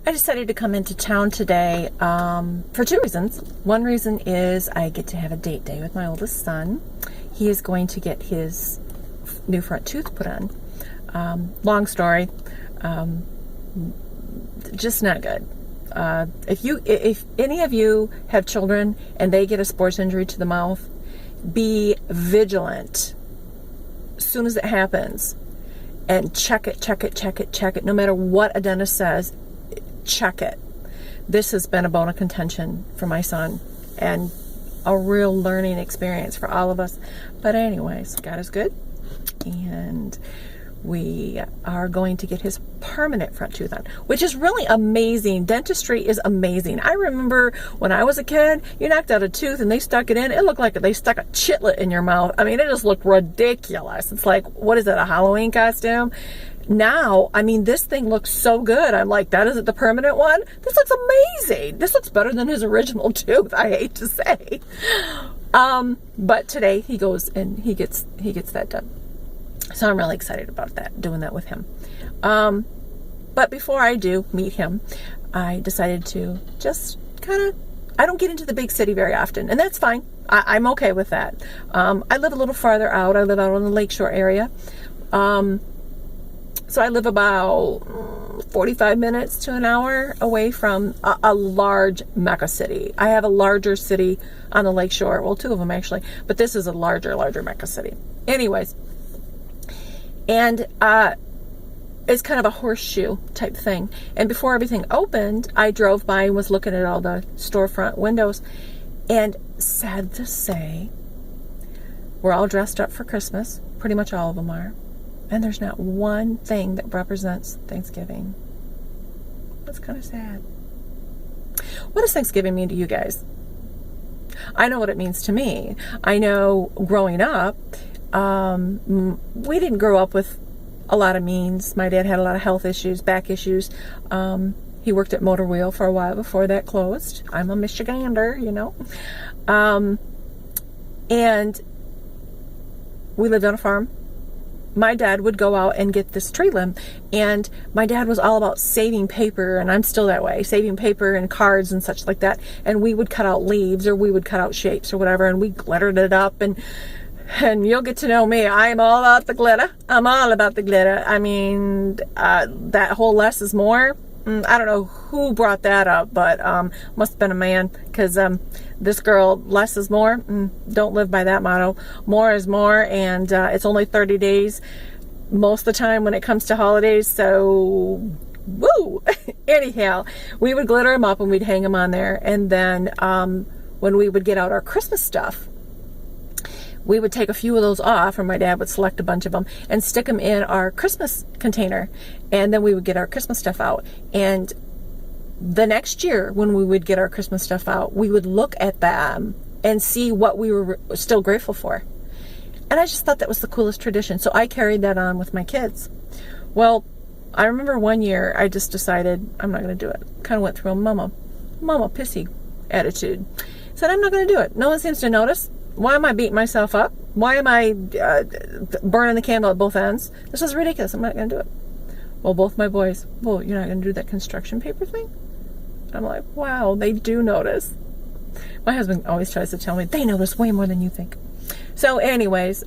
I decided to come into town today for two reasons. One reason is I get to have a date day with my oldest son. He is going to get his new front tooth put on. Long story, just not good. If any of you have children and they get a sports injury to the mouth, be vigilant as soon as it happens and check it. No matter what a dentist says, check it. This has been a bone of contention for my son and a real learning experience for all of us. But anyways, God is good, and we are going to get his permanent front tooth on, which is really amazing. Dentistry is amazing. I remember when I was a kid, you knocked out a tooth and they stuck it in. It looked like they stuck a chitlet in your mouth. I mean, it just looked ridiculous. It's like, what is it, a Halloween costume? Now, I mean, this thing looks so good. I'm like, that isn't the permanent one? This looks amazing. This looks better than his original tooth, I hate to say. But today he goes and he gets that done. So I'm really excited about that, doing that with him. But before I do meet him, I decided to just I don't get into the big city very often, and that's fine. I'm okay with that. I live a little farther out. I live out on the Lakeshore area. So I live about 45 minutes to an hour away from a large mecca city. I have a larger city on the Lakeshore. Well, two of them actually, but this is a larger mecca city. Anyways, and it's kind of a horseshoe type thing. And before everything opened, I drove by and was looking at all the storefront windows. And sad to say, we're all dressed up for Christmas. Pretty much all of them are. And there's not one thing that represents Thanksgiving. That's kind of sad. What does Thanksgiving mean to you guys? I know what it means to me. I know growing up, we didn't grow up with a lot of means. My dad had a lot of health issues, back issues. He worked at Motor Wheel for a while before that closed. I'm a Michigander, you know. And we lived on a farm. My dad would go out and get this tree limb, and my dad was all about saving paper, and I'm still that way, saving paper and cards and such like that. And we would cut out leaves, or we would cut out shapes or whatever, and we glittered it up. And you'll get to know me. I'm all about the glitter. I'm all about the glitter. I mean, that whole less is more. I don't know who brought that up, but must have been a man, because this girl, less is more, don't live by that motto. More is more, and it's only 30 days most of the time when it comes to holidays, so woo! Anyhow, we would glitter them up and we'd hang them on there, and then when we would get out our Christmas stuff, we would take a few of those off, or my dad would select a bunch of them and stick them in our Christmas container. And then we would get our Christmas stuff out. And the next year, when we would get our Christmas stuff out, we would look at them and see what we were still grateful for. And I just thought that was the coolest tradition. So I carried that on with my kids. Well, I remember one year I just decided I'm not going to do it. Kind of went through a mama pissy attitude. Said, I'm not going to do it. No one seems to notice. Why am I beating myself up? Why am I burning the candle at both ends? This is ridiculous. I'm not going to do it. Well, both my boys, well, you're not going to do that construction paper thing? I'm like, wow, they do notice. My husband always tries to tell me, they notice way more than you think. So anyways,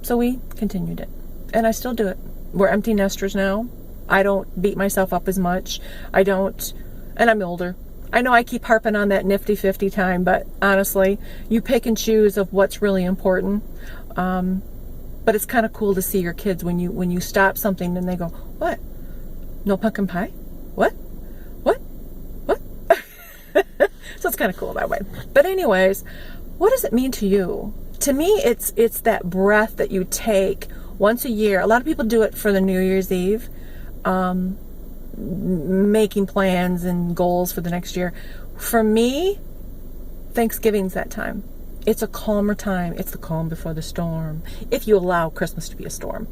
so we continued it. And I still do it. We're empty nesters now. I don't beat myself up as much. I don't, and I'm older. I know I keep harping on that nifty 50 time, but honestly, you pick and choose of what's really important. But it's kind of cool to see your kids when you stop something and they go, what? No pumpkin pie? What? So it's kind of cool that way. But anyways, what does it mean to you? To me, it's that breath that you take once a year. A lot of people do it for the New Year's Eve. Making plans and goals for the next year. For me, Thanksgiving's that time. It's a calmer time. It's the calm before the storm, if you allow Christmas to be a storm.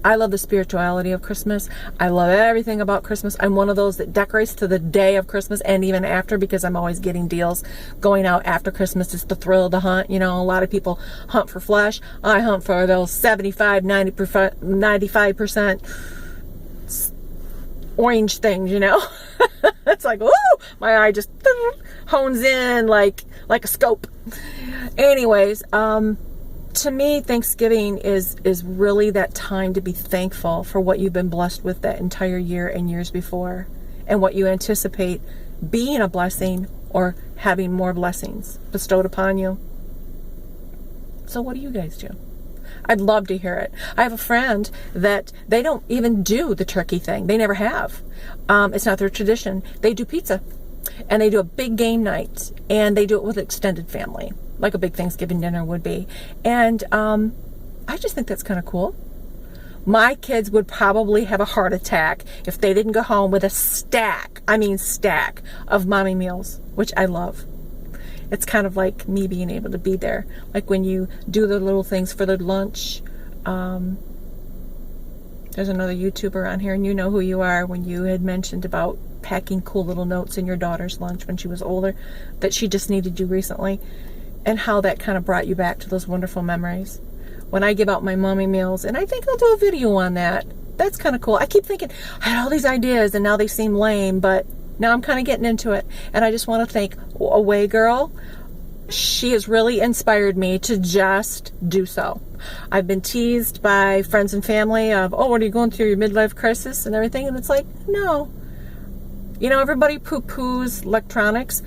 I love the spirituality of Christmas. I love everything about Christmas. I'm one of those that decorates to the day of Christmas and even after, because I'm always getting deals going out after Christmas. It's the thrill of the hunt. You know, a lot of people hunt for flesh. I hunt for those 75, 95% orange things, you know. It's like, ooh, my eye just hones in like a scope. Anyways, to me, Thanksgiving is really that time to be thankful for what you've been blessed with that entire year and years before, and what you anticipate being a blessing or having more blessings bestowed upon you. So what do you guys do? I'd love to hear it. I have a friend that they don't even do the turkey thing. They never have. It's not their tradition. They do pizza, and they do a big game night, and they do it with extended family, like a big Thanksgiving dinner would be. And I just think that's kind of cool. My kids would probably have a heart attack if they didn't go home with a stack of mommy meals, which I love. It's kind of like me being able to be there. Like when you do the little things for the lunch. There's another YouTuber on here, and you know who you are, when you had mentioned about packing cool little notes in your daughter's lunch when she was older, that she just needed you recently, and how that kind of brought you back to those wonderful memories. When I give out my mommy meals, and I think I'll do a video on that. That's kind of cool. I keep thinking, I had all these ideas, and now they seem lame, but now I'm kind of getting into it. And I just want to thank Away Girl. She has really inspired me to just do so. I've been teased by friends and family of, oh, what are you going through, your midlife crisis and everything? And it's like, no. You know, everybody poo-poos electronics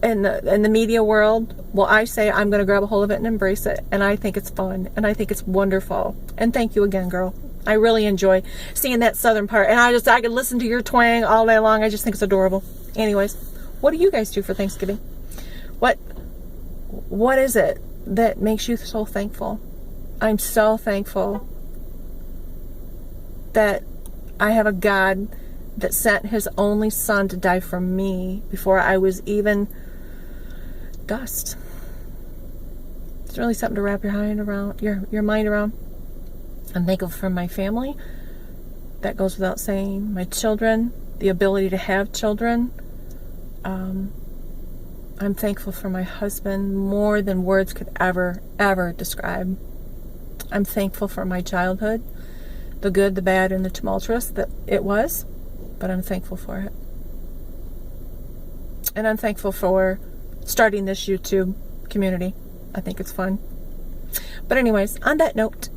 in the media world. Well, I say I'm going to grab a hold of it and embrace it. And I think it's fun. And I think it's wonderful. And thank you again, girl. I really enjoy seeing that southern part. And I could listen to your twang all day long. I just think it's adorable. Anyways, what do you guys do for Thanksgiving? What is it that makes you so thankful? I'm so thankful that I have a God that sent his only son to die for me before I was even dust. It's really something to wrap your mind around. I'm thankful for my family. That goes without saying. My children, the ability to have children. I'm thankful for my husband more than words could ever describe. I'm thankful for my childhood, the good, the bad, and the tumultuous that it was, but I'm thankful for it. And I'm thankful for starting this YouTube community. I think it's fun. But anyways, on that note,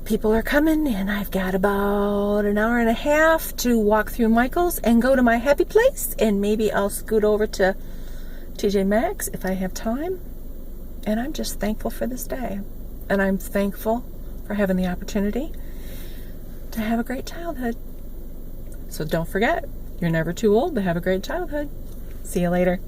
people are coming, and I've got about an hour and a half to walk through Michael's and go to my happy place, and maybe I'll scoot over to TJ Maxx if I have time. And I'm just thankful for this day. And I'm thankful for having the opportunity to have a great childhood. So don't forget, you're never too old to have a great childhood. See you later.